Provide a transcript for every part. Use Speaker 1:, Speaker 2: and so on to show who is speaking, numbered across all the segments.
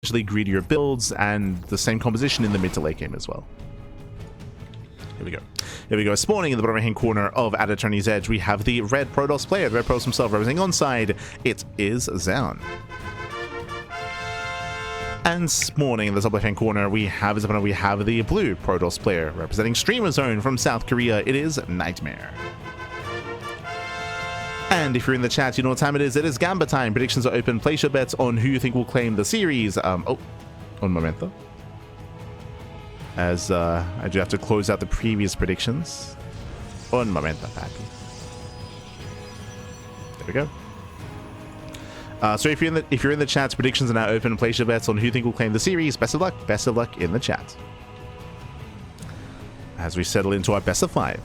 Speaker 1: greedier builds and the same composition in the mid to late game as well. Here we go. Here we go. Spawning in the bottom right hand corner of at Attorney's Edge, we have the red Protoss player, the red Protoss himself representing onside. It is Zoun. And spawning in the top left hand corner, we have the blue Protoss player representing Streamer Zone from South Korea. It is NightMare. And if you're in the chat, you know what time it is. It is Gamba time. Predictions are open. Place your bets on who you think will claim the series. Un momento. As I do have to close out the previous predictions. Un momento, Pappy. There we go. So if you're in the chat, predictions are now open. Place your bets on who you think will claim the series. Best of luck. Best of luck in the chat. As we settle into our best of 5.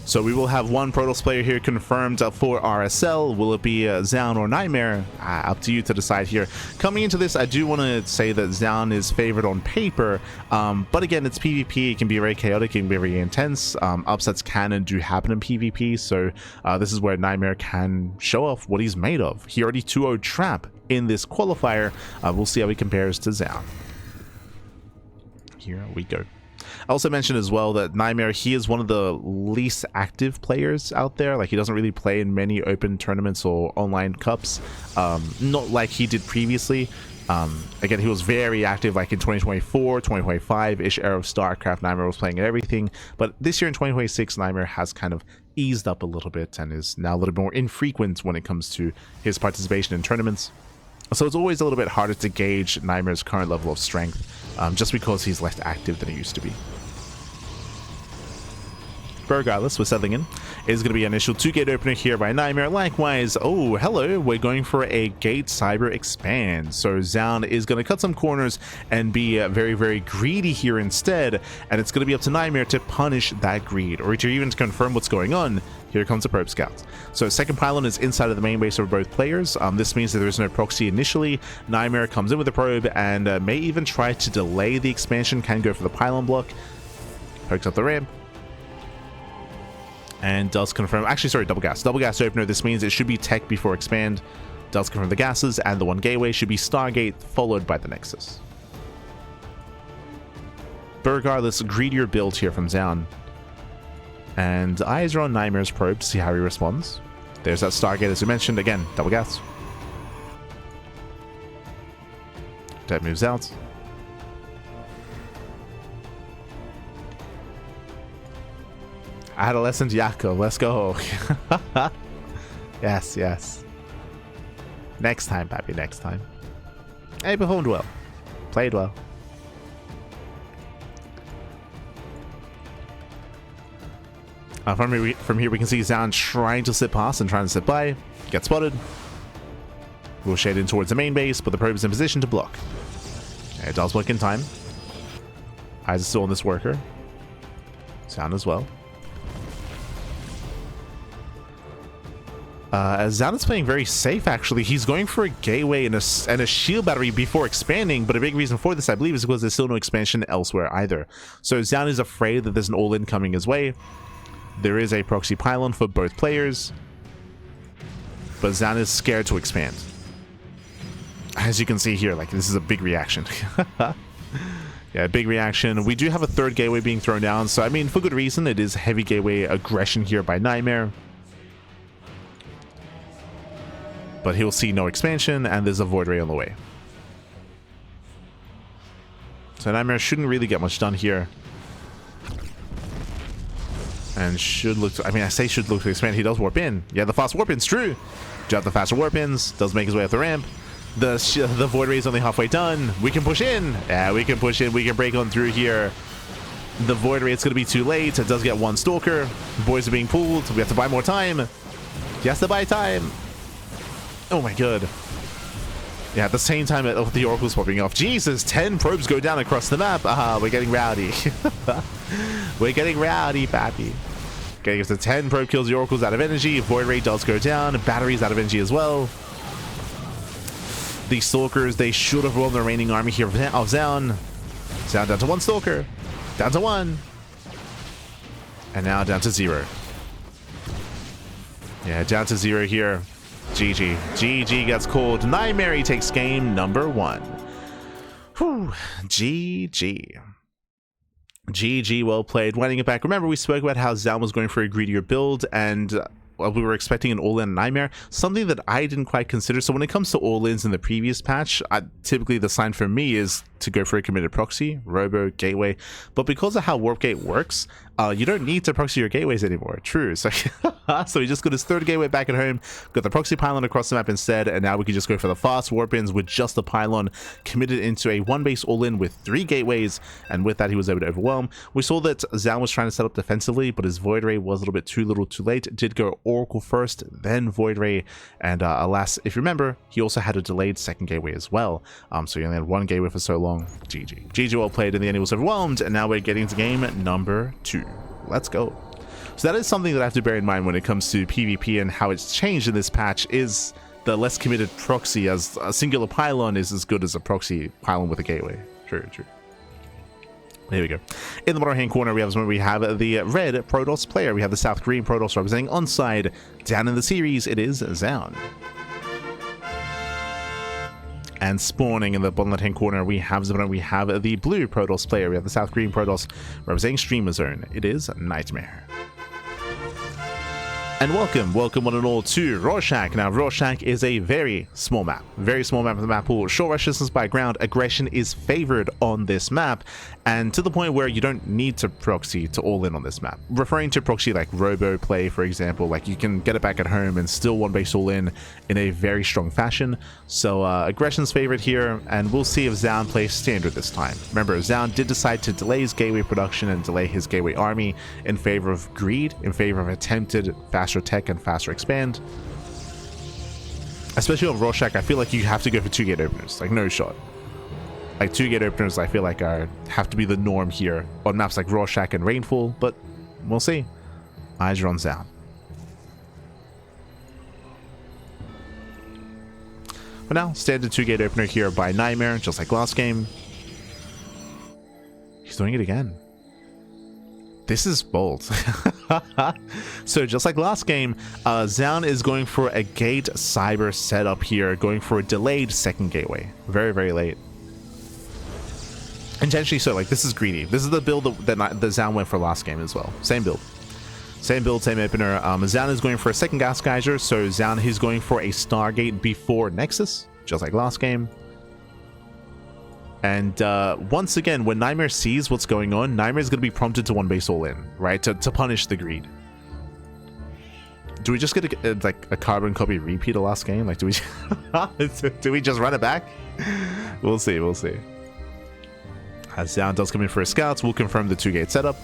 Speaker 1: So we will have one Protoss player here confirmed for RSL. Will it be Zoun or NightMare? Up to you to decide here. Coming into this, I do want to say that Zoun is favored on paper, but again, it's PvP. It can be very chaotic, it can be very intense. Upsets can and do happen in PvP, so this is where NightMare can show off what he's made of. He already 2-0 trap in this qualifier. We'll see how he compares to Zoun. Here we go. I also mentioned as well that NightMare, he is one of the least active players out there. Like, he doesn't really play in many open tournaments or online cups, not like he did previously. Again, he was very active like in 2024, 2025-ish era of StarCraft. NightMare was playing at everything, but this year in 2026, NightMare has kind of eased up a little bit and is now a little bit more infrequent when it comes to his participation in tournaments. So it's always a little bit harder to gauge NightMare's current level of strength, just because he's less active than he used to be. But regardless, we're settling in. It's going to be an initial 2-gate opener here by NightMare. Likewise, oh, hello, we're going for a gate cyber expand. So Zoun is going to cut some corners and be very, very greedy here instead. And it's going to be up to NightMare to punish that greed, or to even to confirm what's going on. Here comes the probe scout. So second pylon is inside of the main base of both players. This means that there is no proxy initially. NightMare comes in with the probe and may even try to delay the expansion. Can go for the pylon block. Pokes up the ramp. And does confirm, actually, sorry, double gas opener. This means it should be tech before expand. Does confirm the gases, and the one gateway should be Stargate, followed by the Nexus. But regardless, greedier build here from Zoun. And eyes are on NightMare's probe to see how he responds. There's that Stargate, as we mentioned. Again, double gas. Dead moves out. Adolescent Yakko, let's go. Yes, yes. Next time, Pappy, next time. Hey, performed well. Played well. From here, we can see Zoun trying to slip past and trying to slip by. Get spotted. We'll shade in towards the main base, but the probe is in position to block. It does block in time. Eyes are still on this worker. Zoun as well. As Zoun is playing very safe, actually. He's going for a gateway and a shield battery before expanding, but a big reason for this, I believe, is because there's still no expansion elsewhere either. So Zoun is afraid that there's an all-in coming his way. There is a proxy pylon for both players, but Zoun is scared to expand. As you can see here, like, this is a big reaction. Yeah, big reaction. We do have a third gateway being thrown down, so I mean, for good reason. It is heavy gateway aggression here by NightMare. But he'll see no expansion, and there's a Void Ray on the way. So NightMare shouldn't really get much done here. And should look to, I mean, I say should look to expand. He does warp in. Yeah, the fast warp in's true. Do have the faster warp ins. Does make his way up the ramp. The Void Ray is only halfway done. We can push in. Yeah, we can push in. We can break on through here. The Void Ray, it's going to be too late. It does get one Stalker. Boys are being pulled. We have to buy more time. He has to buy time. Oh my god. Yeah, at the same time that the Oracle's popping off. Jesus, 10 probes go down across the map. We're getting rowdy. We're getting rowdy, Pappy. Okay, if the 10 probe kills the Oracle's out of energy. Void Ray does go down. Battery's out of energy as well. The Stalkers, they should have rolled the remaining army here of Zoun. Zoun down to 1 Stalker. Down to 1. And now down to 0. Yeah, down to 0 here. GG. GG gets called. NightMare takes game number 1. Whew. GG. GG, well played. Winding it back, remember we spoke about how Zoun was going for a greedier build, and we were expecting an all-in NightMare, something that I didn't quite consider. So when it comes to all-ins in the previous patch, typically the sign for me is to go for a committed proxy, robo, gateway. But because of how warp gate works, you don't need to proxy your gateways anymore. True. So, so he just got his third gateway back at home, got the proxy pylon across the map instead, and now we can just go for the fast warp ins with just the pylon, committed into a one base all-in with 3 gateways, and with that he was able to overwhelm. We saw that Zoun was trying to set up defensively, but his Void Ray was a little bit too little too late. It did go Oracle first, then Void Ray, and alas, if you remember, he also had a delayed second gateway as well. So he only had 1 gateway for so long. GG. GG, well played. In the end, he was overwhelmed, and now we're getting to game number 2. Let's go. So that is something that I have to bear in mind when it comes to PvP and how it's changed in this patch, is the less committed proxy, as a singular pylon is as good as a proxy pylon with a gateway. True. Here we go. In the bottom hand corner, we have the red Protoss player. We have the South Green Protoss representing onside. Down in the series, it is Zoun. And spawning in the bottom left hand corner, we have the blue Protoss player. We have the South Green Protoss representing Streamer Zone. It is NightMare. And welcome one and all to Rorschach. Now, Rorschach is a very small map of the map pool. Short rush distance by ground, aggression is favored on this map, and to the point where you don't need to proxy to all in on this map. Referring to proxy like robo play, for example, like you can get it back at home and still one base all in a very strong fashion. So aggression's favored here, and we'll see if Zoun plays standard this time. Remember, Zoun did decide to delay his gateway production and delay his gateway army in favor of greed, in favor of attempted faster tech and faster expand. Especially on Rorschach, I feel like you have to go for 2 gate openers, like no shot. Like 2 gate openers, I feel like have to be the norm here on maps like Rorschach and Rainfall, but we'll see. Eyes are on Zoun. For now, standard 2 gate opener here by NightMare, just like last game. He's doing it again. This is bold. So just like last game, Zoun is going for a gate cyber setup here, going for a delayed second gateway. Very, very late. Intentionally so, like this is greedy. This is the build that Zoun went for last game as well. Same build. Same build, same opener. Zoun is going for a second gas geyser, so Zoun is going for a Stargate before Nexus, just like last game. And once again, when NightMare sees what's going on, NightMare is going to be prompted to one base all in, right? To punish the greed. Do we just get a carbon copy repeat of last game? Like, do we just run it back? We'll see. As Zoun does come in for his scouts, we'll confirm the 2 gate setup.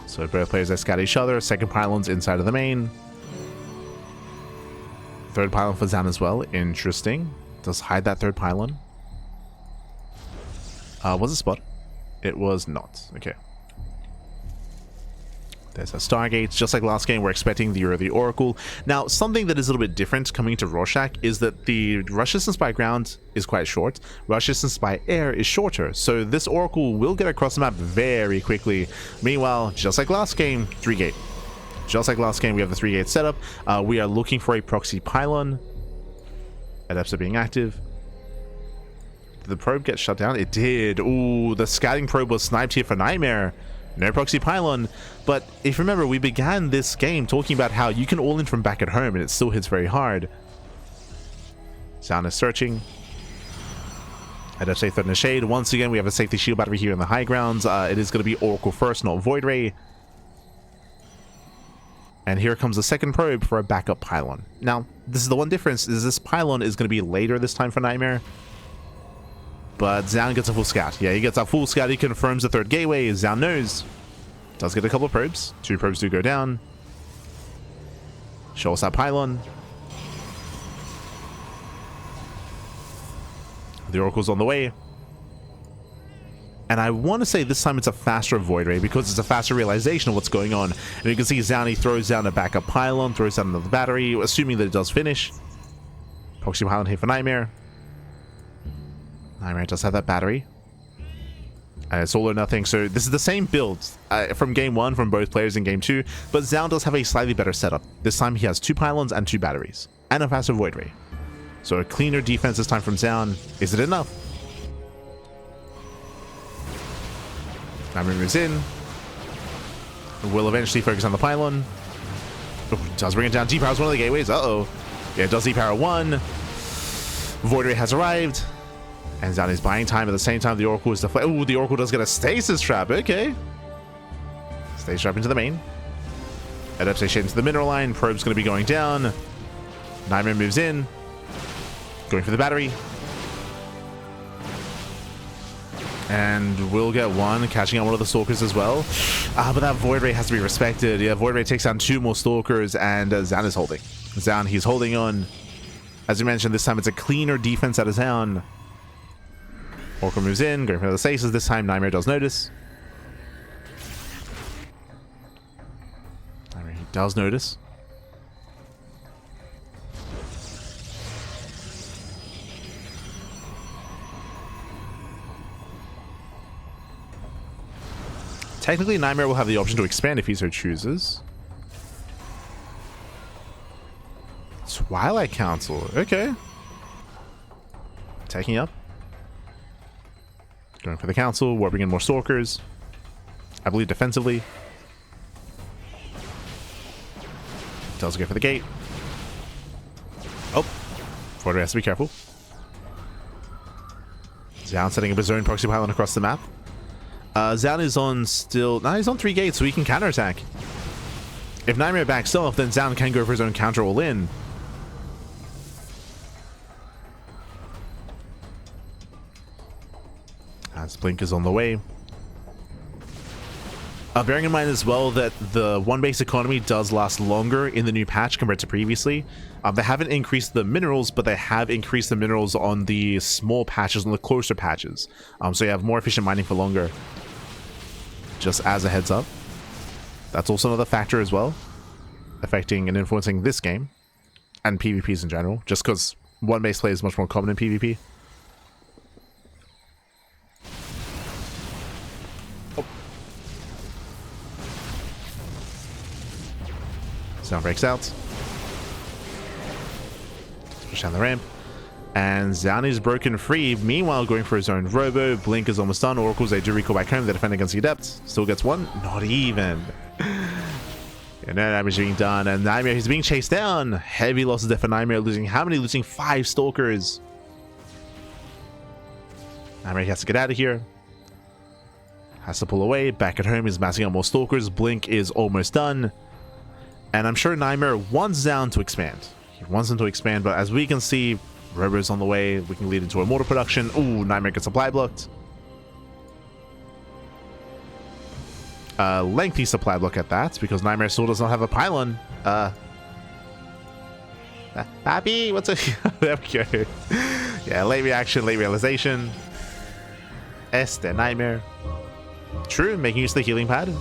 Speaker 1: So both players that scout each other. Second pylon's inside of the main. Third pylon for Zoun as well. Interesting. Does hide that third pylon. Was it spot? It was not. Okay. There's a Stargate. Just like last game, we're expecting the early Oracle. Now, something that is a little bit different coming to Rorschach is that the rush distance by ground is quite short. Rush distance by air is shorter. So this Oracle will get across the map very quickly. Meanwhile, just like last game, 3 gate. Just like last game, we have the 3 gate setup. We are looking for a proxy pylon. Adepts are being active. Did the probe get shut down? It did. Ooh, the scouting probe was sniped here for NightMare. No proxy pylon, but if you remember, we began this game talking about how you can all in from back at home and it still hits very hard. Zoun is searching. I'd say third in the shade. Once again, we have a safety shield battery here in the high grounds. It is going to be Oracle first, not Void Ray. And here comes the second probe for a backup pylon. Now, this is the one difference, is this pylon is going to be later this time for NightMare. But Zoun gets a full scout. Yeah, he gets a full scout. He confirms the third gateway. Zoun knows. Does get a couple of probes. 2 probes do go down. Show us that pylon. The Oracle's on the way. And I want to say this time it's a faster Void Ray because it's a faster realization of what's going on. And you can see Zoun, he throws down a backup pylon, throws down another battery, assuming that it does finish. Proxy pylon here for NightMare. NightMare does have that battery. And it's all or nothing. So this is the same build from game 1 from both players in game 2, but Zoun does have a slightly better setup. This time he has 2 pylons and 2 batteries, and a faster void ray. So a cleaner defense this time from Zoun. Is it enough? NightMare moves in. Will eventually focus on the pylon. Ooh, does bring it down. Depowers one of the gateways. Uh-oh. Yeah, it does depower 1. Void ray has arrived. And Zoun is buying time at the same time the Oracle is deflected. Ooh, the Oracle does get a stasis trap. Okay. Stasis trap into the main. Adept station into the mineral line. Probe's going to be going down. NightMare moves in. Going for the battery. And we'll get one, catching out one of the Stalkers as well. But that Void Ray has to be respected. Yeah, Void Ray takes down 2 more Stalkers, and Zoun is holding. Zoun, he's holding on. As you mentioned, this time it's a cleaner defense out of Zoun. Oracle moves in, going for the stasis. This time NightMare does notice. NightMare, he does notice. Technically, NightMare will have the option to expand if he so chooses. Twilight Council. Okay. Taking up. Going for the council, warping in more Stalkers. I believe defensively. Does go for the gate. Oh. Forward has to be careful. Zoun setting up his own proxy pylon across the map. Zoun is on still... Nah, he's on 3 gates, so he can counterattack. If NightMare backs off, then Zoun can go for his own counter all in. As Blink is on the way. Bearing in mind as well that the one base economy does last longer in the new patch compared to previously. They haven't increased the minerals, but they have increased the minerals on the small patches, on the closer patches. So you have more efficient mining for longer. Just as a heads up. That's also another factor as well, affecting and influencing this game. And PvPs in general, just because one base play is much more common in PvP. Zoun breaks out. Push down the ramp. And Zoun is broken free. Meanwhile, going for his own robo. Blink is almost done. Oracles, they do recall back home. They defend against the Adept. Still gets one. Not even. Yeah, no damage being done. And NightMare, he's being chased down. Heavy losses there for NightMare. Losing how many? Losing 5 Stalkers. NightMare has to get out of here. Has to pull away. Back at home, he's massing out more Stalkers. Blink is almost done. And I'm sure NightMare wants Zoun to expand. He wants him to expand, but as we can see, Robo's on the way. We can lead into a mortar production. Ooh, NightMare gets supply blocked. Lengthy supply block at that, because NightMare still does not have a pylon. Pappy, what's a... There we go. Yeah, late reaction, late realization. Este NightMare. True, making use of the healing pad.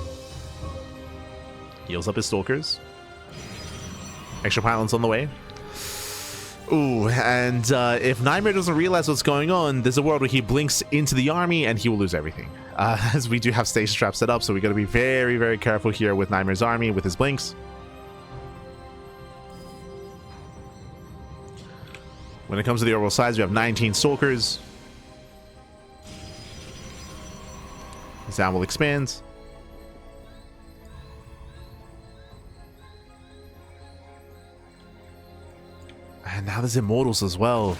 Speaker 1: Heals up his Stalkers. Extra pylons on the way. Ooh, and if NightMare doesn't realize what's going on, there's a world where he blinks into the army and he will lose everything. As we do have stasis traps set up, so we got to be very, very careful here with NightMare's army, with his blinks. When it comes to the overall size, we have 19 Stalkers. Zoun will expand. And now there's Immortals as well.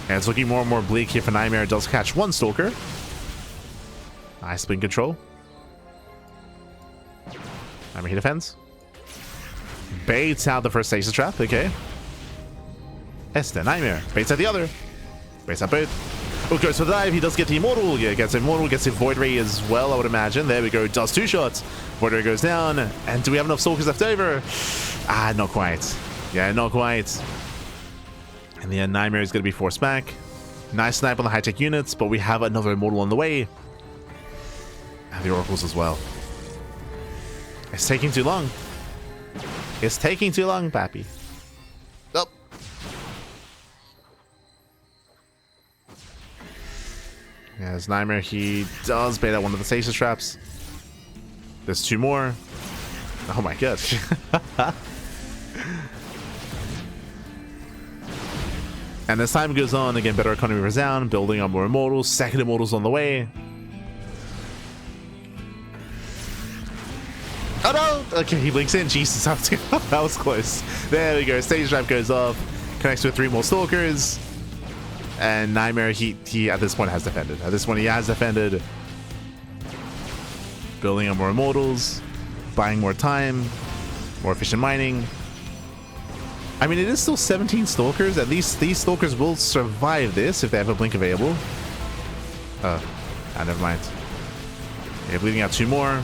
Speaker 1: And it's looking more and more bleak here for NightMare. It does catch 1 Stalker. Nice blink control. NightMare he defends. Baits out the first stasis trap. Okay. Este NightMare. Baits out the other. Baits out both. Oh, goes for the dive. He does get the Immortal. Yeah, gets Immortal. Gets the Void Ray as well, I would imagine. There we go. Does 2 shots. Void Ray goes down. And do we have enough Stalkers left over? Not quite. Yeah, not quite. And the NightMare is going to be forced back. Nice snipe on the high-tech units, but we have another Immortal on the way. And the Oracles as well. It's taking too long. It's taking too long, Pappy. Oh. As NightMare, he does bait out one of the stasis traps. There's 2 more. Oh my god. And as time goes on, again, better economy for Zoun, building up more immortals, second immortals on the way. Oh no! Okay, he blinks in. Jesus, that was close. There we go. Stage trap goes off, connects with 3 more stalkers. And NightMare, he at this point has defended. At this point, he has defended. Building up more immortals, buying more time, more efficient mining. I mean, it is still 17 stalkers. At least these stalkers will survive this if they have a blink available. Oh, never mind. Okay, bleeding out 2 more.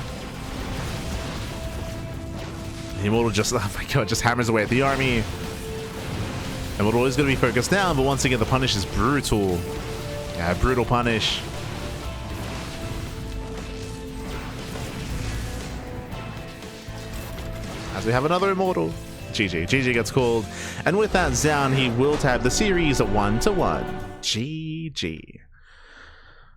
Speaker 1: The immortal just, oh my god, just hammers away at the army. Immortal is going to be focused down, but once again, the punish is brutal. Yeah, brutal punish. As we have another immortal. GG gets called. And with that, Zoun, he will tab the series 1-1. GG.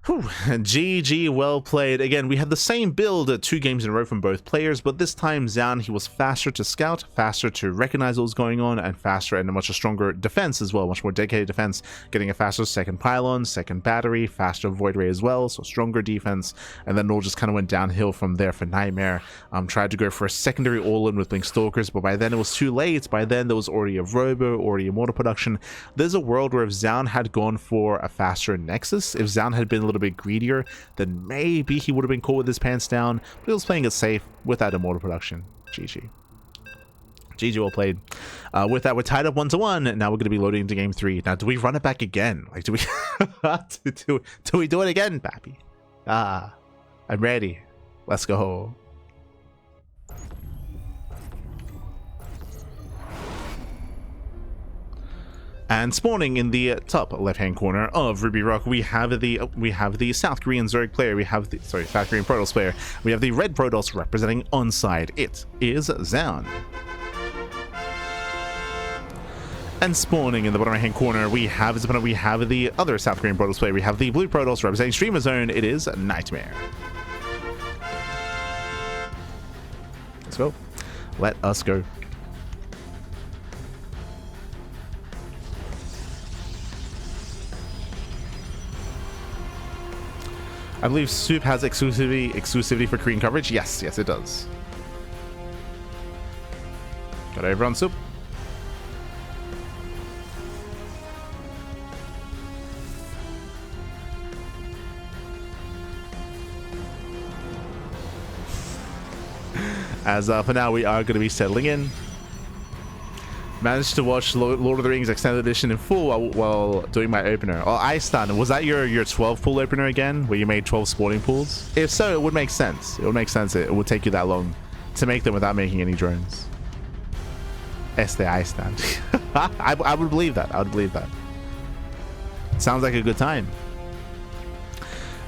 Speaker 1: Whew. GG, well played. Again, we had the same build 2 games in a row from both players, but this time Zoun, he was faster to scout, faster to recognize what was going on, and faster and a much stronger defense as well, much more dedicated defense, getting a faster second pylon, second battery, faster void ray as well, so stronger defense, and then it all just kind of went downhill from there for NightMare. Tried to go for a secondary all-in with Blink Stalkers, but by then it was too late. By then there was already a Robo, already Immortal production. There's a world where if Zoun had gone for a faster Nexus, if Zoun had been a little bit greedier, then maybe he would have been caught with his pants down, but he was playing it safe with that Immortal production. GG. GG, well played. With that, we're tied up 1-1. Now we're going to be loading into game 3. Now, do we run it back again? Like, do we do we do it again, Pappy? I'm ready. Let's go. And spawning in the top left-hand corner of Ruby Rock, we have the South Korean Zerg player. We have the South Korean Protoss player. We have the red Protoss representing onside. It is Zoun. And spawning in the bottom right-hand corner, we have the other South Korean Protoss player. We have the blue Protoss representing Streamer Zone. It is NightMare. Let's go. Let us go. I believe Soup has exclusivity for Korean coverage. Yes, it does. Got everyone, Soup. As for now, we are going to be settling in. Managed to watch Lord of the Rings Extended Edition in full while doing my opener. Oh, Iceland, was that your 12 pool opener again, where you made 12 spawning pools? If so, it would make sense. It would make sense. It would take you that long to make them without making any drones. Iceland. I would believe that. I would believe that. Sounds like a good time.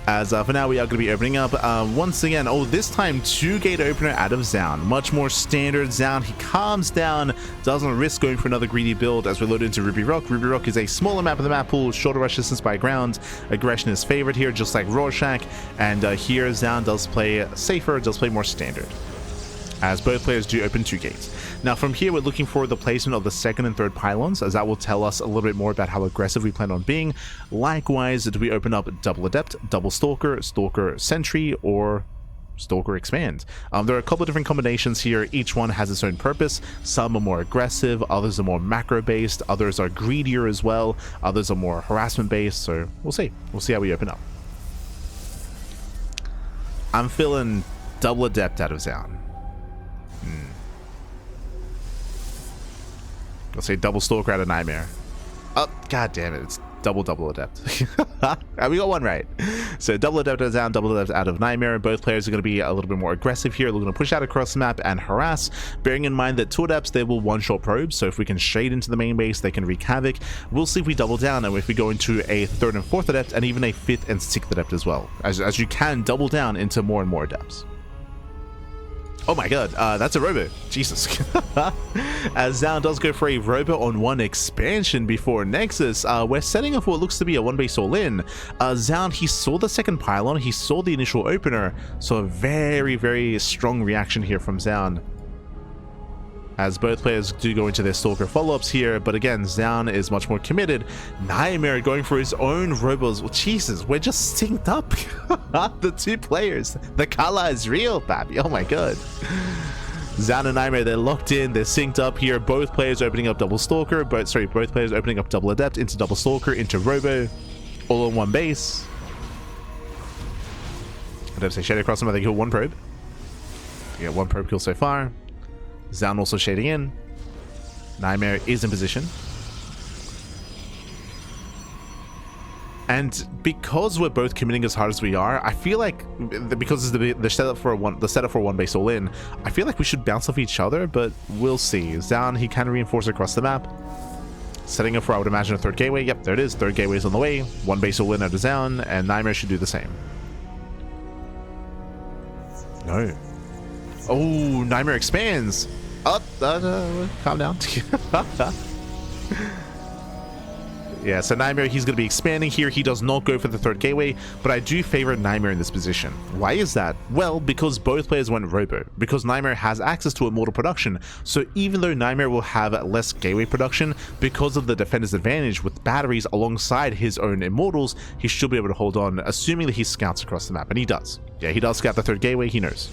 Speaker 1: As for now, we are going to be opening up once again. Oh, this time 2-gate opener out of Zoun. Much more standard Zoun. He calms down, doesn't risk going for another greedy build as we load into Ruby Rock. Ruby Rock is a smaller map of the map pool, shorter rush distance by ground. Aggression is favored here, just like Rorschach. And here Zoun does play safer, does play more standard, as both players do open 2 gates. Now from here, we're looking for the placement of the second and third pylons, as that will tell us a little bit more about how aggressive we plan on being. Likewise, do we open up double adept, double stalker, stalker sentry, or stalker expand? There are a couple of different combinations here. Each one has its own purpose. Some are more aggressive, others are more macro based, others are greedier as well, others are more harassment based. So we'll see how we open up. I'm feeling double adept out of Zoun. Let's say double stalker out of NightMare. Oh, god damn it, it's double adept. We got one right. So double adept out of Zoun, double adept out of NightMare. Both players are going to be a little bit more aggressive here. They're going to push out across the map and harass, bearing in mind that 2 adepts, they will one-shot probes, so if we can shade into the main base, they can wreak havoc. We'll see if we double down, and if we go into a 3rd and 4th adept, and even a 5th and 6th adept as well, as you can double down into more and more adepts. Oh my god, that's a robo. Jesus. As Zoun does go for a robo on one expansion before Nexus, we're setting up what looks to be a one base all in. Zoun, he saw the second pylon, he saw the initial opener, so a very, very strong reaction here from Zoun. As both players do go into their Stalker follow-ups here, but again, Zoun is much more committed. NightMare going for his own robos. Well, Jesus, we're just synced up. The two players. The color is real, Pappy. Oh my god. Zoun and NightMare, they're locked in, they're synced up here. Both players opening up double Stalker, both players opening up double Adept into double Stalker, into Robo, all on one base. Adept say shade across him, I think he'll one probe. Yeah, one probe kill so far. Zoun also shading in. NightMare is in position. And because we're both committing as hard as we are, I feel like, because it's the setup for one base all in, I feel like we should bounce off each other, but we'll see. Zoun, he can reinforce across the map. Setting up for, I would imagine, a third gateway. Yep, there it is. Third gateway is on the way. One base all in out of Zoun, and NightMare should do the same. No. Oh, NightMare expands. Calm down. Yeah, so NightMare, he's going to be expanding here. He does not go for the third gateway, but I do favor NightMare in this position. Why is that? Well, because both players went robo. Because NightMare has access to immortal production. So even though NightMare will have less gateway production, because of the defender's advantage with batteries alongside his own immortals, he should be able to hold on, assuming that he scouts across the map. And he does. Yeah, he does scout the third gateway. He knows.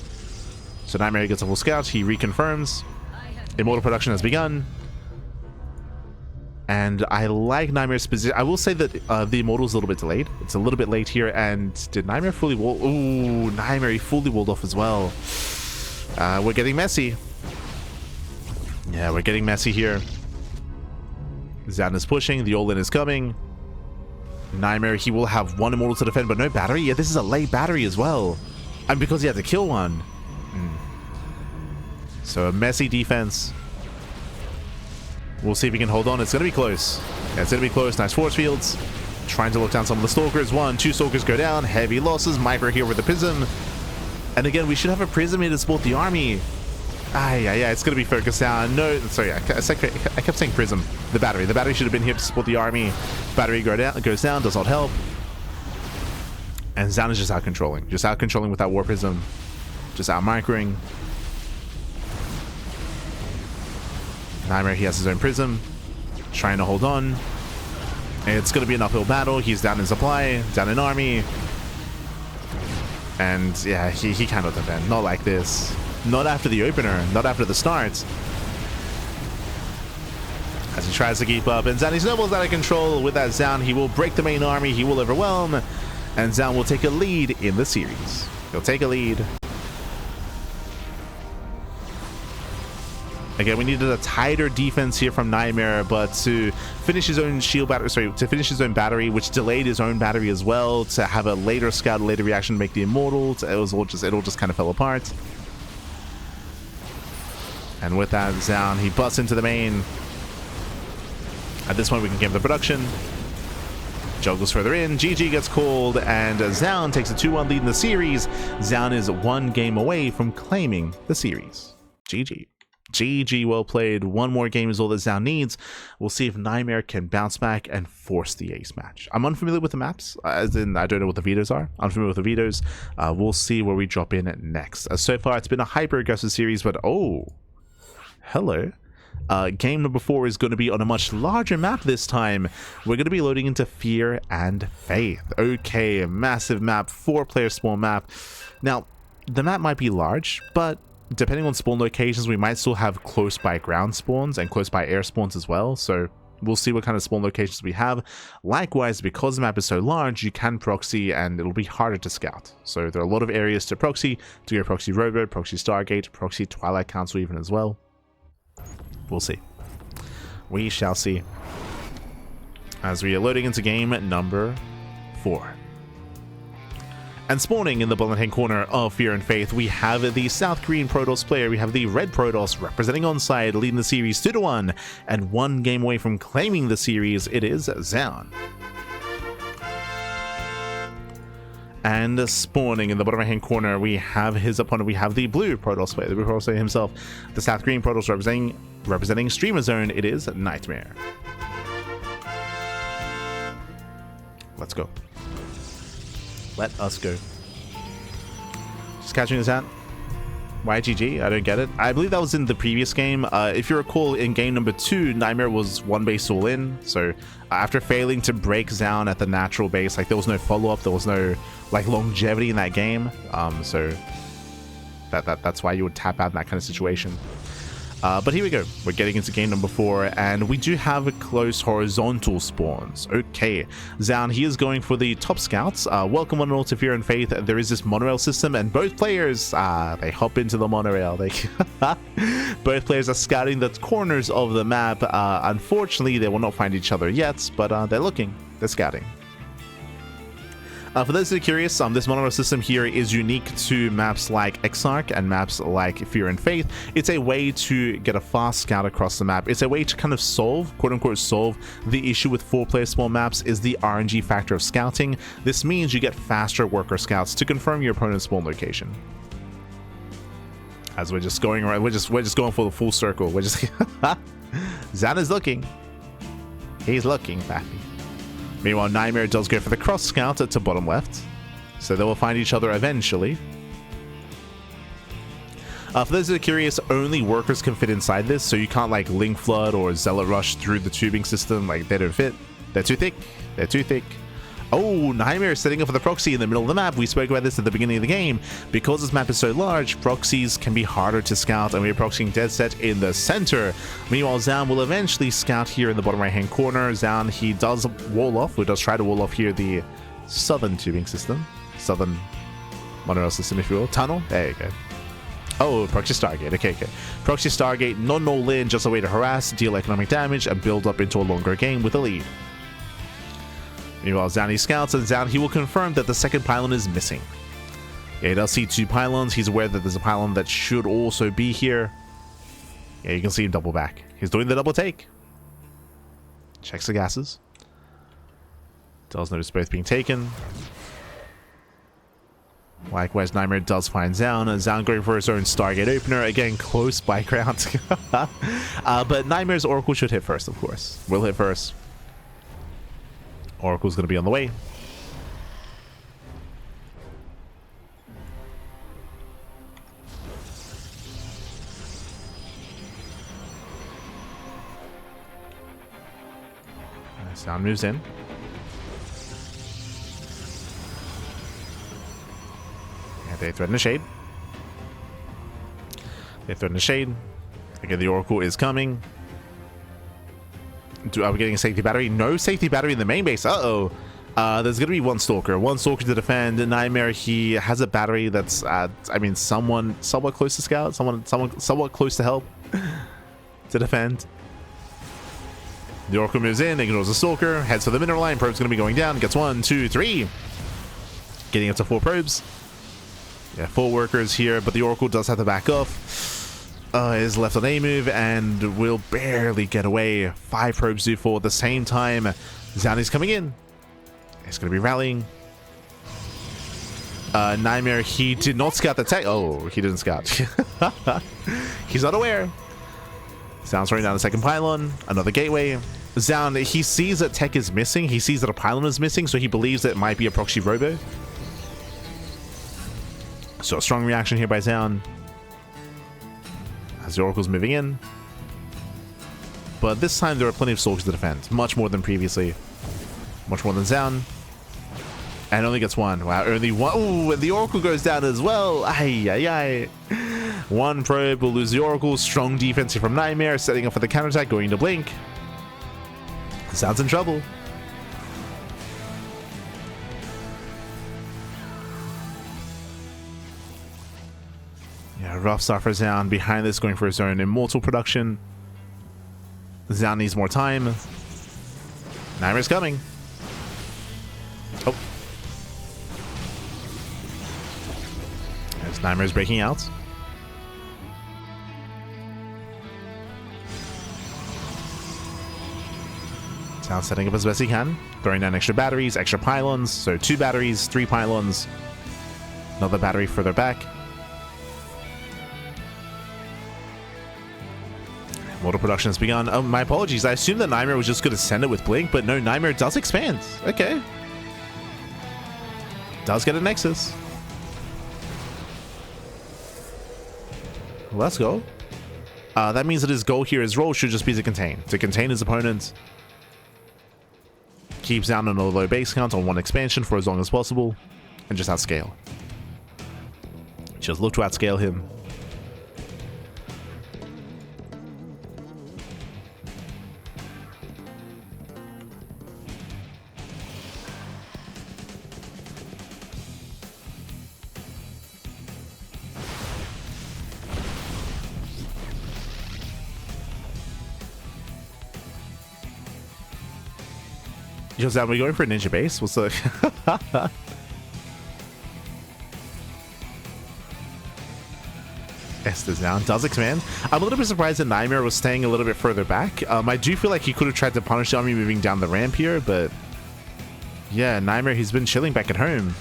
Speaker 1: So NightMare gets a full scout. He reconfirms. Immortal production has begun. And I like NightMare's position. I will say that the Immortal is a little bit delayed. It's a little bit late here. And did NightMare fully wall? Ooh, NightMare fully walled off as well. We're getting messy. Yeah, we're getting messy here. Zoun is pushing. The all-in is coming. NightMare, he will have one Immortal to defend, but no battery. Yeah, this is a late battery as well. And because he had to kill one. So a messy defense. We'll see if he can hold on. It's going to be close. Yeah, it's going to be close. Nice force fields. Trying to look down some of the Stalkers. 1, 2 Stalkers go down. Heavy losses. Micro here with the Prism. And again, we should have a Prism here to support the army. Yeah, it's going to be focused down. No, sorry, I kept saying Prism. The battery. The battery should have been here to support the army. Battery goes down. Does not help. And Zoun is just out controlling. Just out controlling with that War Prism. Just out microing. NightMare, he has his own Prism, trying to hold on. It's going to be an uphill battle. He's down in supply, down in army. And yeah, he cannot defend. Not like this. Not after the opener. Not after the start. As he tries to keep up. And Zoun, his Noble's out of control. With that Zoun, he will break the main army. He will overwhelm. And Zoun will take a lead in the series. He'll take a lead. Again, we needed a tighter defense here from NightMare, but to finish his own shield battery, to finish his own battery, which delayed his own battery as well, to have a later scout, later reaction to make the Immortal, it all just kind of fell apart. And with that, Zoun, he busts into the main. At this point, we can game the production. Juggles further in, GG gets called, and Zoun takes a 2-1 lead in the series. Zoun is one game away from claiming the series. GG. GG, well played. One more game is all that Zoun needs. We'll see if NightMare can bounce back and force the ace match. I'm unfamiliar with the maps, as in I don't know what the vetoes are. Unfamiliar with the vetoes. We'll see where we drop in next. So far, it's been a hyper-aggressive series, but oh, hello. Game number 4 is going to be on a much larger map this time. We're going to be loading into Fear and Faith. Okay, a massive map, 4-player spawn map. Now, the map might be large, but depending on spawn locations, we might still have close by ground spawns and close by air spawns as well. So we'll see what kind of spawn locations we have. Likewise, because the map is so large, you can proxy and it'll be harder to scout. So there are a lot of areas to proxy, to go proxy Robo, proxy Stargate, proxy Twilight Council even as well. We'll see. We shall see. As we are loading into game number 4. And spawning in the bottom hand corner of Fear and Faith, we have the South Korean Protoss player. We have the Red Protoss representing onside, leading the series 2-1, and one game away from claiming the series. It is Zoun. And spawning in the bottom right hand corner, we have his opponent. We have the blue Protoss player, the blue Protoss player himself, the South Green Protoss representing Streamer Zone. It is NightMare. Let's go. Let us go. Just catching this out. YGG? I don't get it. I believe that was in the previous game. If you recall, in game number 2, NightMare was one base all in. So after failing to break Zoun at the natural base, like there was no follow-up, there was no like longevity in that game. So that's why you would tap out in that kind of situation. But here we go. We're getting into game number 4, and we do have close horizontal spawns. Okay, Zoun, he is going for the top scouts. Welcome one and all to Fear and Faith. There is this monorail system, and both players, they hop into the monorail. Both players are scouting the corners of the map. Unfortunately, they will not find each other yet, but they're looking. They're scouting. For those that are curious, this monorail system here is unique to maps like Exarch and maps like Fear and Faith. It's a way to get a fast scout across the map. It's a way to kind of solve, quote-unquote solve, the issue with 4-player small maps is the RNG factor of scouting. This means you get faster worker scouts to confirm your opponent's spawn location. As we're just going around, we're just going for the full circle. We're just Zoun is looking. He's looking, Baffy. Meanwhile, NightMare does go for the cross scout to bottom left, so they will find each other eventually. For those that are curious, only workers can fit inside this, so you can't like Link Flood or Zealot Rush through the tubing system. Like, they don't fit. They're too thick. They're too thick. Oh, NightMare is setting up for the proxy in the middle of the map. We spoke about this at the beginning of the game. Because this map is so large, proxies can be harder to scout, and we're proxying dead set in the center. Meanwhile, Zoun will eventually scout here in the bottom right-hand corner. Zoun, he does wall off, or does try to wall off here the southern tubing system. Southern monorail system, if you will. Tunnel? There you go. Oh, Proxy Stargate. Okay. Proxy Stargate, not all in, just a way to harass, deal economic damage, and build up into a longer game with a lead. Meanwhile, Zoun scouts, and Zoun, he will confirm that the second pylon is missing. Yeah, he does see 2 pylons. He's aware that there's a pylon that should also be here. Yeah, you can see him double back. He's doing the double take. Checks the gases. Does notice both being taken. Likewise, NightMare does find Zoun, and Zoun going for his own Stargate opener. Again, close by ground. But NightMare's Oracle should hit first, of course. Will hit first. Oracle's going to be on the way. Sound moves in. And they threaten the shade. They threaten the shade. Again, the Oracle is coming. Are we getting a safety battery? No safety battery in the main base. Uh-oh. There's going to be one Stalker to defend. NightMare, he has a battery that's, I mean, somewhat close to scout, somewhat close to help to defend. The Oracle moves in, ignores the Stalker, heads for the mineral line. Probe's going to be going down. Gets 1, 2, 3. Getting up to 4 probes. Yeah, 4 workers here, but the Oracle does have to back off. Is left on A move and will barely get away. 5 probes do 4 at the same time. Zoun is coming in. He's going to be rallying. NightMare, he did not scout the tech. Oh, he didn't scout. He's not aware. Zoun's running down the second pylon. Another gateway. Zoun, he sees that tech is missing. He sees that a pylon is missing, so he believes that it might be a proxy robo. So a strong reaction here by Zoun. As the Oracle's moving in. But this time there are plenty of Stalkers to defend. Much more than previously. Much more than Zoun. And only gets 1. Wow, only 1. Ooh, and the Oracle goes down as well. Ay, ay, ay. 1 probe will lose the Oracle. Strong defense here from NightMare. Setting up for the counterattack. Going to blink. Zoun's in trouble. Yeah, rough start for Zoun. Behind this, going for his own Immortal production. Zoun needs more time. NightMare's coming. Oh. As NightMare's breaking out. Zoun setting up as best he can, throwing down extra batteries, extra pylons, so 2 batteries, 3 pylons, another battery further back. Mortal production has begun. Oh, my apologies. I assumed that NightMare was just going to send it with Blink, but no, NightMare does expand. Okay. Does get a Nexus. Let's go. That means that his goal here, his role should just be to contain his opponent. Keep Zoun on a low base count on 1 expansion for as long as possible, and just outscale. Just look to outscale him. Yo, Zoun, we going for a ninja base? What's the... Esther Zoun does expand. I'm a little bit surprised that NightMare was staying a little bit further back. I do feel like he could have tried to punish the army moving down the ramp here, but... yeah, NightMare, he's been chilling back at home.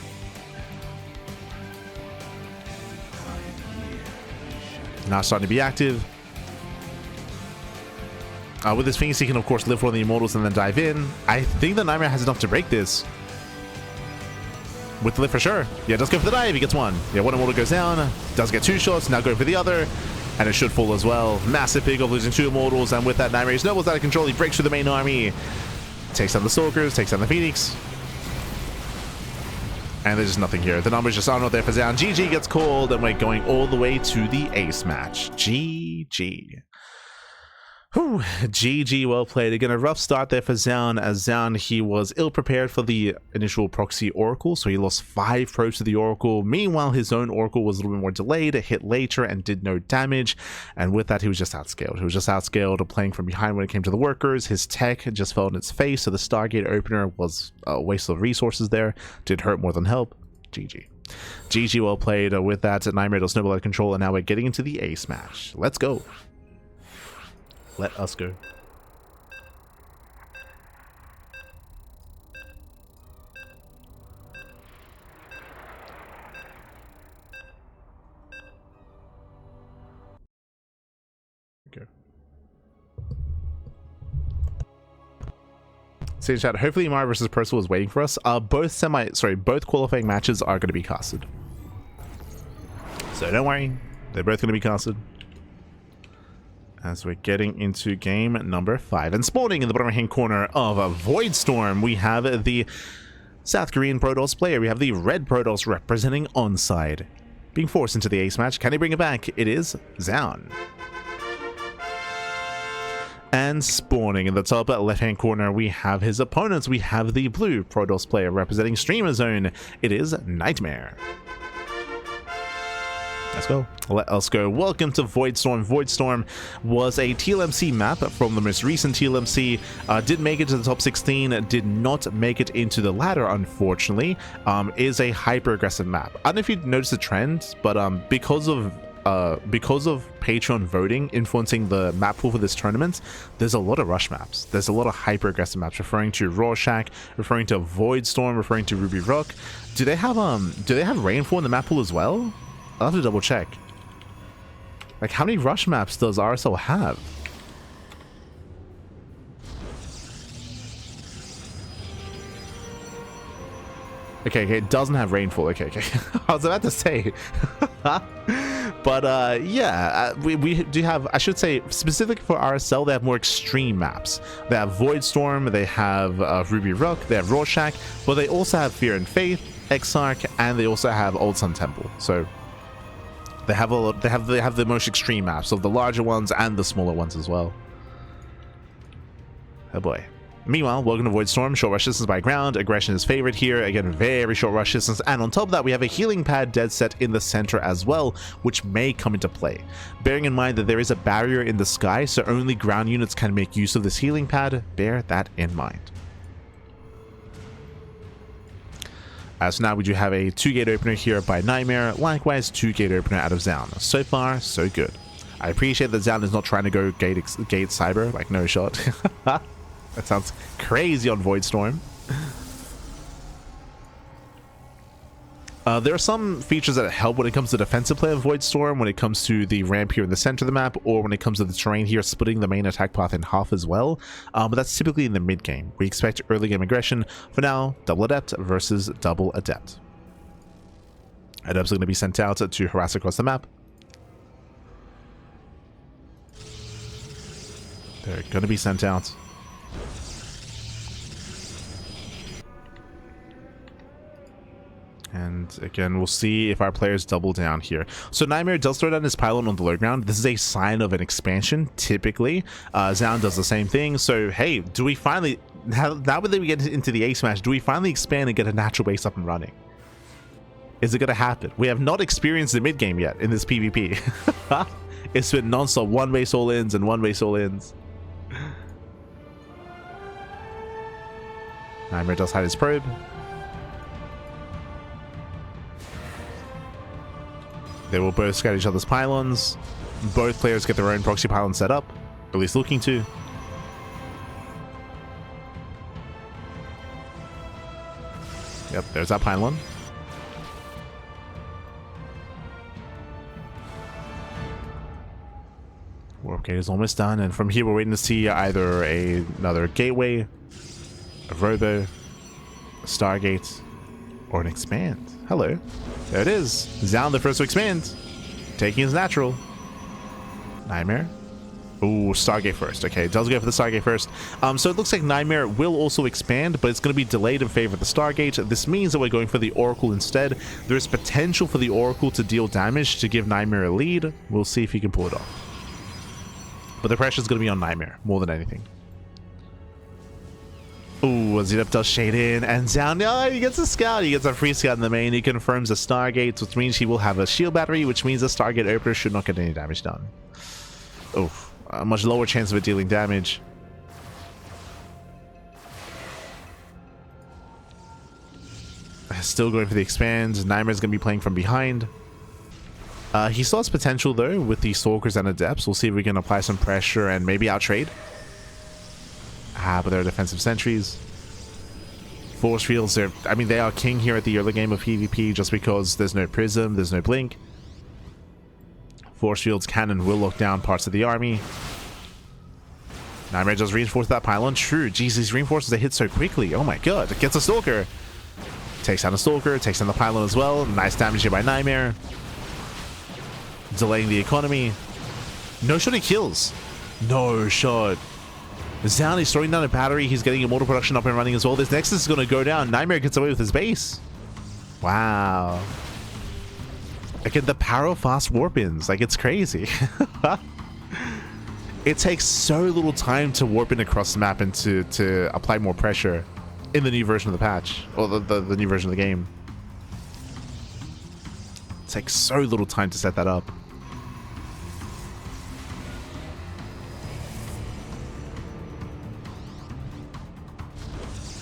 Speaker 1: Now starting to be active. With his Phoenix, he can of course live for the Immortals and then dive in. I think the NightMare has enough to break this. With the lift for sure. Yeah, does go for the dive, he gets 1. Yeah, 1 Immortal goes down, does get 2 shots, now go for the other, and it should fall as well. Massive pick of losing 2 Immortals, and with that NightMare snowballs out of control, he breaks through the main army. Takes down the Stalkers, takes down the Phoenix. And there's just nothing here. The numbers just are not there for Zoun. GG gets called, and we're going all the way to the ace match. GG. Whew, GG, well played. Again, a rough start there for Zoun. As Zoun, he was ill-prepared for the initial proxy Oracle, so he lost 5 probes to the Oracle. Meanwhile, his own Oracle was a little bit more delayed, it hit later and did no damage, and with that, he was just outscaled. He was just outscaled, playing from behind when it came to the workers. His tech just fell in its face, so the Stargate opener was a waste of resources there. Did hurt more than help. GG. GG, well played. With that, NightMare does snowball out of control, and now we're getting into the ace match. Let's go. Let us go. Okay. So chat, hopefully Mara versus Percival is waiting for us. Both qualifying matches are going to be casted. So don't worry, they're both going to be casted. As we're getting into game number 5. And spawning in the bottom right hand corner of a Void Storm, we have the South Korean Protoss player. We have the red Protoss representing Onside. Being forced into the ace match. Can he bring it back? It is Zoun. And spawning in the top left hand corner, we have his opponents. We have the blue Protoss player representing Streamer Zone. It is NightMare. Let's go. Let us go. Welcome to Void Storm. Void Storm was a TLMC map from the most recent TLMC. Did make it to the top 16. Did not make it into the ladder, unfortunately. Is a hyper aggressive map. I don't know if you noticed the trend, but because of Patreon voting influencing the map pool for this tournament, there's a lot of rush maps. There's a lot of hyper aggressive maps, referring to Rorschach, referring to Void Storm, referring to Ruby Rock. Do they have rainfall in the map pool as well? I'll have to double check. Like, how many rush maps does RSL have? Okay, it doesn't have rainfall. Okay. I was about to say. But yeah, we do have, I should say, specific for RSL, they have more extreme maps. They have Void Storm, they have Ruby Rock, they have Rorschach, but they also have Fear and Faith, Exarch, and they also have Old Sun Temple. So they have the most extreme maps of the larger ones and the smaller ones as well. Oh boy. Meanwhile, welcome to Void Storm. Short rush distance by ground. Aggression is favored here. Again, very short rush distance. And on top of that, we have a healing pad dead set in the center as well, which may come into play. Bearing in mind that there is a barrier in the sky, so only ground units can make use of this healing pad. Bear that in mind. So now we do have a 2-gate opener here by NightMare. Likewise, 2-gate opener out of Zoun. So far, so good. I appreciate that Zoun is not trying to go gate cyber, like no shot. That sounds crazy on Void Storm. There are some features that help when it comes to defensive play of Void Storm, when it comes to the ramp here in the center of the map, or when it comes to the terrain here, splitting the main attack path in half as well. But that's typically in the mid game. We expect early game aggression. For now, double adept versus double adept. Adepts are going to be sent out to harass across the map. They're going to be sent out. And again, we'll see if our players double down here. So NightMare does throw down his pylon on the low ground. This is a sign of an expansion, typically. Zoun does the same thing. So, hey, do we finally... Now that we get into the ace match, do we finally expand and get a natural base up and running? Is it going to happen? We have not experienced the mid-game yet in this PvP. It's been non-stop one-way soul-ins and one-way soul-ins. NightMare does hide his probe. They will both scout each other's pylons. Both players get their own proxy pylon set up, at least looking to. Yep, there's that pylon. Warp gate is almost done, and from here we're waiting to see either another gateway, a robo, a stargate, or an expand. Hello. There it is. Zoun, the first to expand. Taking his natural. NightMare. Ooh, Stargate first. Okay, it does go for the Stargate first. So it looks like NightMare will also expand, but it's going to be delayed in favor of the Stargate. This means that we're going for the Oracle instead. There is potential for the Oracle to deal damage to give NightMare a lead. We'll see if he can pull it off. But the pressure is going to be on NightMare more than anything. Ooh, Zenup does shade in, and Zoun, oh, he gets a scout. He gets a free scout in the main. He confirms the Stargate, which means he will have a shield battery, which means the Stargate opener should not get any damage done. Oh, a much lower chance of it dealing damage. Still going for the expand. NightMare's going to be playing from behind. He still has potential, though, with the Stalkers and Adepts. We'll see if we can apply some pressure and maybe outtrade. But they're defensive sentries. Force fields, I mean, they are king here at the early game of PvP just because there's no prism, there's no blink. Force fields can and will lock down parts of the army. NightMare does reinforce that pylon. True, jeez, these reinforcers, they hit so quickly. Oh my god, it gets a Stalker. Takes down a Stalker, takes down the pylon as well. Nice damage here by NightMare. Delaying the economy. No shot, he kills. No shot. Zoun is throwing down a battery. He's getting immortal production up and running as well. This Nexus is going to go down. NightMare gets away with his base. Wow. Again, the power of fast warp-ins. Like, it's crazy. It takes so little time to warp in across the map and to apply more pressure in the new version of the patch. Or the new version of the game. It takes so little time to set that up.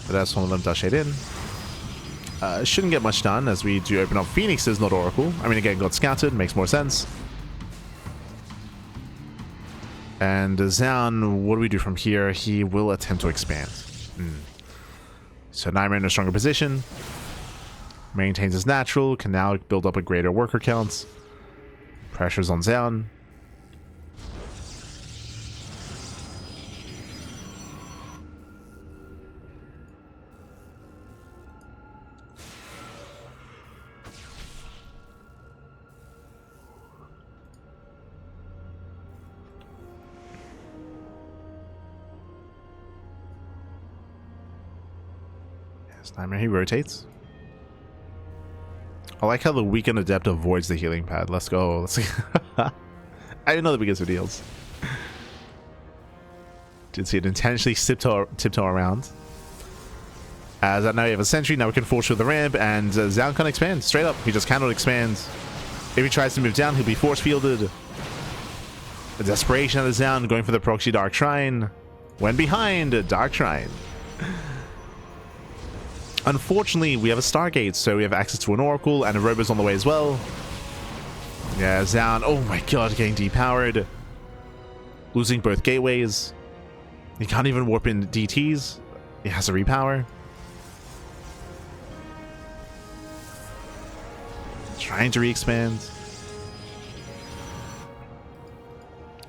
Speaker 1: But that's one of them does shade in. Shouldn't get much done as we do open up Phoenixes, not Oracle. I mean, again, got scouted, makes more sense. And Zoun, what do we do from here? He will attempt to expand. So NightMare in a stronger position. Maintains his natural, can now build up a greater worker count. Pressure's on Zoun. NightMare, he rotates. I like how the weakened Adept avoids the healing pad. Let's go. Let's see. I didn't know the biggest of deals. Did see it intentionally tiptoe around. As now we have a sentry. Now we can force through the ramp, and Zoun can't expand. Straight up, he just cannot expand. If he tries to move down, he'll be force fielded. The desperation of the Zoun going for the proxy Dark Shrine. When behind Dark Shrine. Unfortunately, we have a Stargate, so we have access to an Oracle, and a Robo's on the way as well. Yeah, Zoun, oh my god, getting depowered. Losing both gateways. He can't even warp in DTs. He has a repower. Trying to re-expand.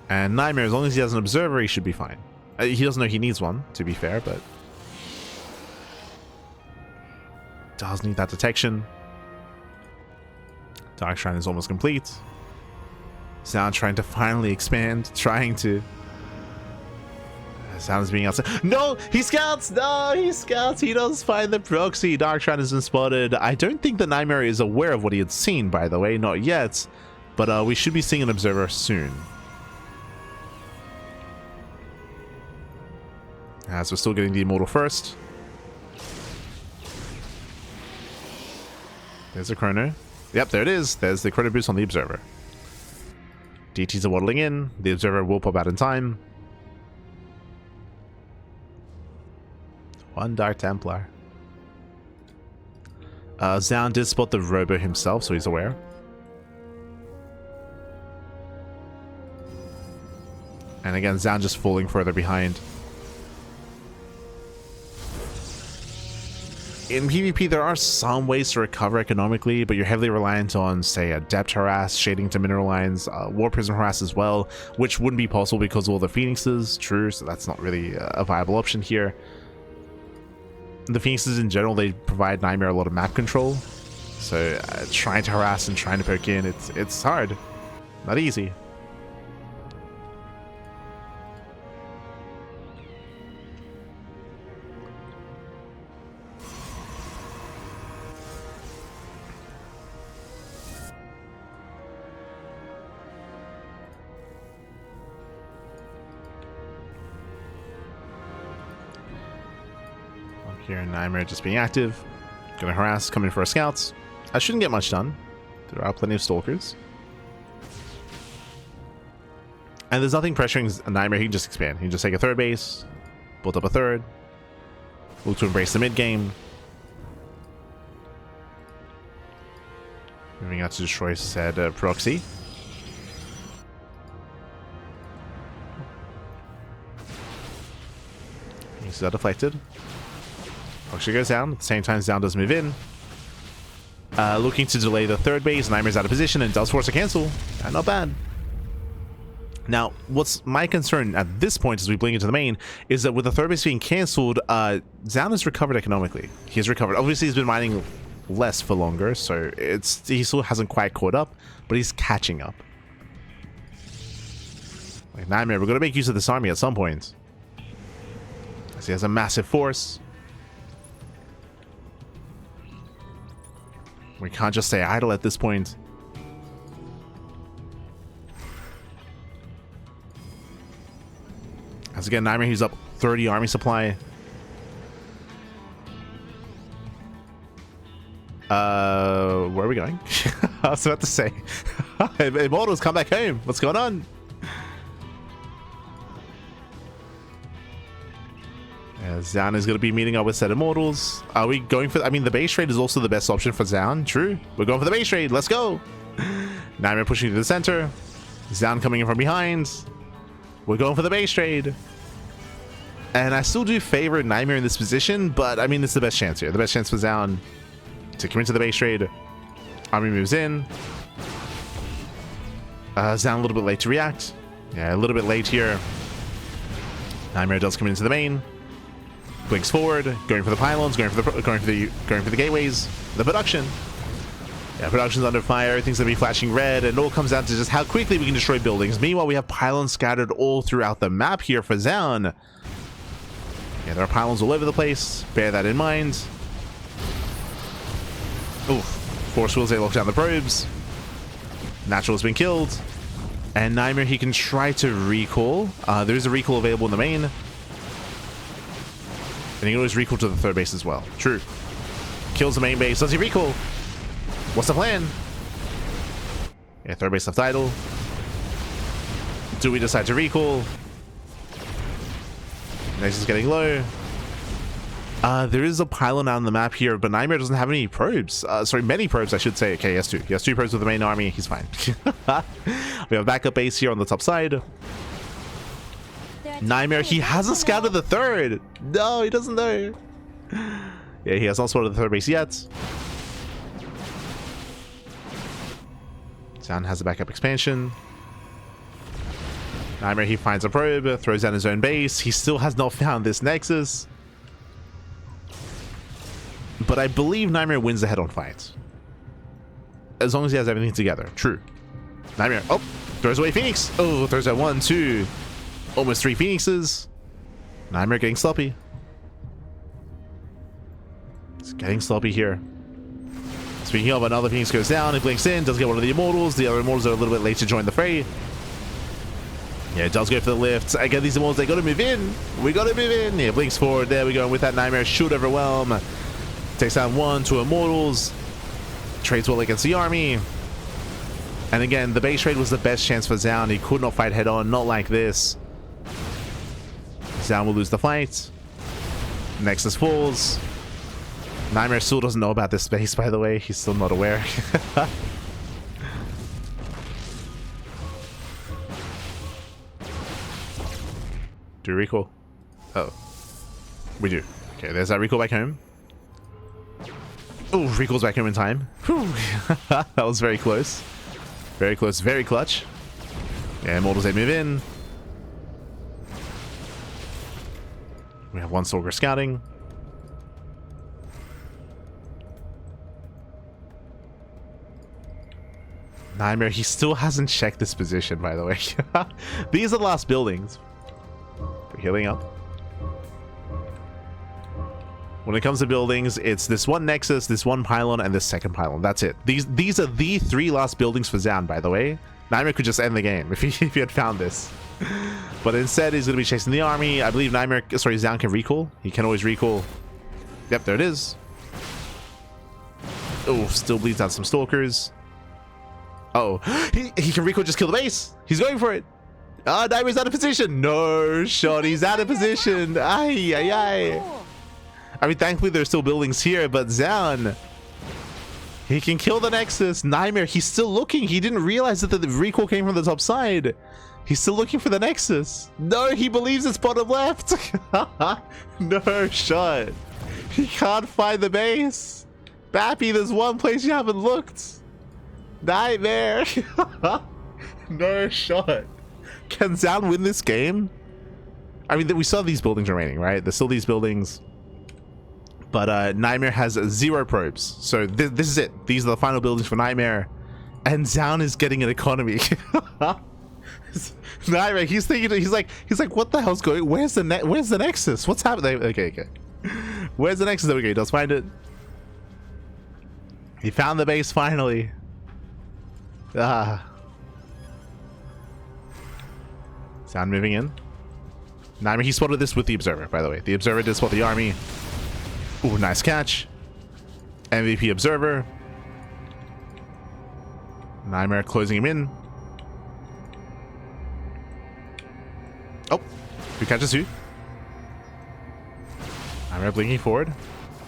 Speaker 1: And NightMare, as long as he has an observer, he should be fine. He doesn't know he needs one, to be fair, but does need that detection. Dark Shrine is almost complete. Zoun trying to finally expand, trying to. Zoun is being outside. No, he scouts. No, he scouts. He does find the proxy. Dark Shrine has been spotted. I don't think the NightMare is aware of what he had seen, by the way, not yet. But we should be seeing an observer soon. As we're still getting the Immortal first. There's a Chrono. Yep, there it is. There's the Chrono boost on the Observer. DTs are waddling in. The Observer will pop out in time. One Dark Templar. Zoun did spot the Robo himself, so he's aware. And again, Zoun just falling further behind. In PvP, there are some ways to recover economically, but you're heavily reliant on, say, Adept Harass, Shading to Mineral Lines, War Prism Harass as well, which wouldn't be possible because of all the Phoenixes, true, so that's not really a viable option here. The Phoenixes in general, they provide NightMare a lot of map control, so trying to harass and trying to poke in, it's hard, not easy. Here, NightMare just being active. Gonna harass, coming for our scouts. I shouldn't get much done. There are plenty of stalkers. And there's nothing pressuring NightMare. He can just expand. He can just take a third base, build up a third, look to embrace the mid game. Moving out to destroy said proxy. He's deflected. Proxy goes down. At the same time, Zoun does move in. Looking to delay the third base. NightMare's out of position and does force a cancel. Not bad. Now, what's my concern at this point as we blink into the main is that with the third base being cancelled, Zoun has recovered economically. He's recovered. Obviously, he's been mining less for longer, so he still hasn't quite caught up, but he's catching up. Like NightMare, we're going to make use of this army at some point. As he has a massive force. We can't just stay idle at this point. As again, NightMare, he's up 30 army supply. Where are we going? I was about to say. Immortals, come back home. What's going on? Zoun is going to be meeting up with said Immortals. Are we going for... I mean, the base trade is also the best option for Zoun. True. We're going for the base trade. Let's go. NightMare pushing to the center. Zoun coming in from behind. We're going for the base trade. And I still do favor NightMare in this position, but I mean, it's the best chance here. The best chance for Zoun to come into the base trade. Army moves in. Zoun a little bit late to react. Yeah, a little bit late here. NightMare does come into the main. Blinks forward, going for the pylons, going for the gateways, the production. Yeah, production's under fire. Everything's gonna be flashing red, and it all comes down to just how quickly we can destroy buildings. Meanwhile, we have pylons scattered all throughout the map here for Zoun. Yeah, there are pylons all over the place. Bear that in mind. Oof. Force wheels, they lock down the probes. Natural has been killed. And NightMare, he can try to recall. There is a recall available in the main. And he can always recall to the third base as well. True. Kills the main base. Does he recall? What's the plan? Yeah, third base left idle. Do we decide to recall? Next is getting low. There is a pylon out on the map here, but NightMare doesn't have any probes. Sorry, many probes, I should say. Okay, he has two. He has two probes with the main army. He's fine. We have a backup base here on the top side. NightMare, he hasn't scouted the third. No, he doesn't know. Yeah, he has not spotted the third base yet. Zoun has a backup expansion. NightMare, he finds a probe, throws down his own base. He still has not found this Nexus. But I believe NightMare wins the head-on fight. As long as he has everything together. True. NightMare, oh, throws away Phoenix. Oh, throws out 1, 2, almost 3 Phoenixes. NightMare getting sloppy. It's getting sloppy here. Speaking of, another Phoenix goes down. He blinks in, does get one of the Immortals. The other Immortals are a little bit late to join the fray. Yeah, it does go for the lift. Again, these Immortals, they gotta move in. We gotta move in. Yeah, blinks forward. There we go. And with that, NightMare should overwhelm. Takes down 1, 2 Immortals. Trades well against the army. And again, the base trade was the best chance for Zoun. He could not fight head on. Not like this. Zoun will lose the fight. Nexus falls. NightMare still doesn't know about this space, by the way. He's still not aware. Do we recall? Oh. We do. Okay, there's that recall back home. Oh, recall's back home in time. That was very close. Very close, very clutch. Yeah, Immortals, they move in. We have 1 Stalker scouting. NightMare, he still hasn't checked this position, by the way. These are the last buildings. We're healing up. When it comes to buildings, it's this 1 Nexus, this 1 pylon, and this 2nd pylon. That's it. These are the 3 last buildings for Zoun, by the way. NightMare could just end the game if he had found this. But instead, he's going to be chasing the army. I believe Zoun can recall. He can always recall. Yep, there it is. Oh, still bleeds out some Stalkers. Oh, he can recall, just kill the base. He's going for it. Ah, NightMare's out of position. No shot. He's out of position. Ay, ay, ay. I mean, thankfully there's still buildings here, but Zoun, he can kill the Nexus. NightMare, he's still looking. He didn't realize that the recall came from the top side. He's still looking for the Nexus. No, he believes it's bottom left. No shot. He can't find the base. Bappy, there's one place you haven't looked. NightMare. No shot. Can Zoun win this game? I mean, we saw these buildings remaining, right? There's still these buildings. But NightMare has 0 probes. So this is it. These are the final buildings for NightMare. And Zoun is getting an economy. NightMare, he's thinking, he's like, what the hell's going? Where's the Nexus? What's happening? Okay. Where's the Nexus? There we go. He does find it. He found the base finally. Zoun moving in. NightMare, he spotted this with the Observer, by the way. The Observer did spot the army. Ooh, nice catch. MVP Observer. NightMare closing him in. Oh, who catches who? NightMare blinking forward.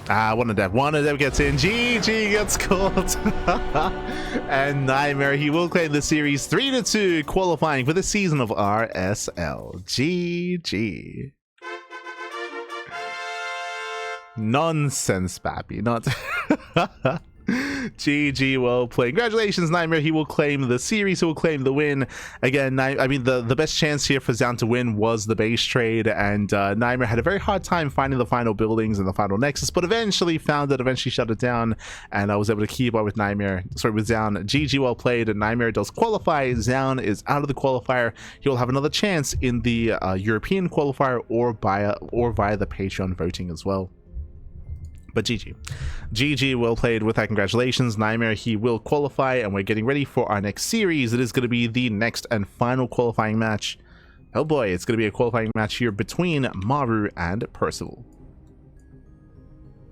Speaker 1: Ah, one of them gets in. GG gets caught. And NightMare, he will claim the series 3-2, qualifying for the season of RSL. GG. Nonsense, Bappy. Not GG, well played. Congratulations, NightMare. He will claim the series. He will claim the win. Again, I mean, the best chance here for Zoun to win was the base trade, and NightMare had a very hard time finding the final buildings and the final Nexus, but eventually found it, eventually shut it down, and I was able to keep up with Zoun. GG, well played. NightMare does qualify. Zoun is out of the qualifier. He will have another chance in the European qualifier or via the Patreon voting as well. But GG, well played. With that, congratulations, NightMare. He will qualify, and we're getting ready for our next series. It is going to be the next and final qualifying match. Oh boy, it's going to be a qualifying match here between Maru and Percival.